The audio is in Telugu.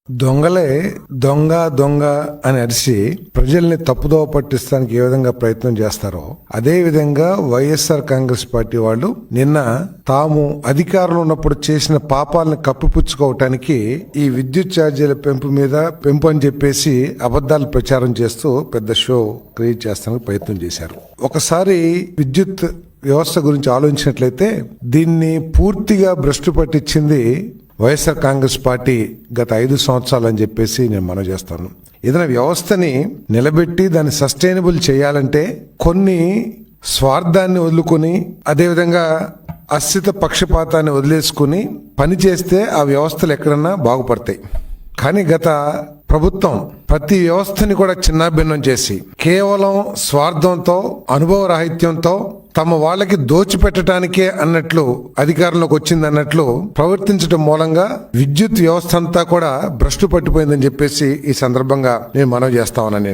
దొంగలే దొంగ దొంగ అని అరిచి ప్రజల్ని తప్పుదోవ పట్టిస్తానికి ఏ విధంగా ప్రయత్నం చేస్తారో అదే విధంగా వైఎస్ఆర్ కాంగ్రెస్ పార్టీ వాళ్ళు నిన్న తాము అధికారంలో ఉన్నప్పుడు చేసిన పాపాలను కప్పిపుచ్చుకోవటానికి ఈ విద్యుత్ ఛార్జీల పెంపు అని చెప్పేసి అబద్ధాలు ప్రచారం చేస్తూ పెద్ద షో క్రియేట్ చేస్తానికి ప్రయత్నం చేశారు. ఒకసారి విద్యుత్ వ్యవస్థ గురించి ఆలోచించినట్లయితే దీన్ని పూర్తిగా భ్రష్టు పట్టించింది వైఎస్ఆర్ కాంగ్రెస్ పార్టీ గత 5 సంవత్సరాలు అని చెప్పేసి నేను మనవి చేస్తాను. ఏదైనా వ్యవస్థని నిలబెట్టి దాన్ని సస్టైనబుల్ చేయాలంటే కొన్ని స్వార్థాన్ని వదులుకొని అదేవిధంగా అస్థిత పక్షపాతాన్ని వదిలేసుకుని పని చేస్తే ఆ వ్యవస్థలు ఎక్కడన్నా బాగుపడతాయి. కానీ గత ప్రభుత్వం ప్రతి వ్యవస్థని కూడా చిన్నాభిన్నం చేసి కేవలం స్వార్థంతో అనుభవ రాహిత్యంతో తమ వాళ్ళకి దోచిపెట్టడానికే అన్నట్లు అధికారంలోకి వచ్చింది అన్నట్లు ప్రవర్తించడం మూలంగా విద్యుత్ వ్యవస్థ అంతా కూడా భ్రష్టు పట్టిపోయిందని చెప్పేసి ఈ సందర్భంగా నేను మనవి చేస్తా ఉన్నాను.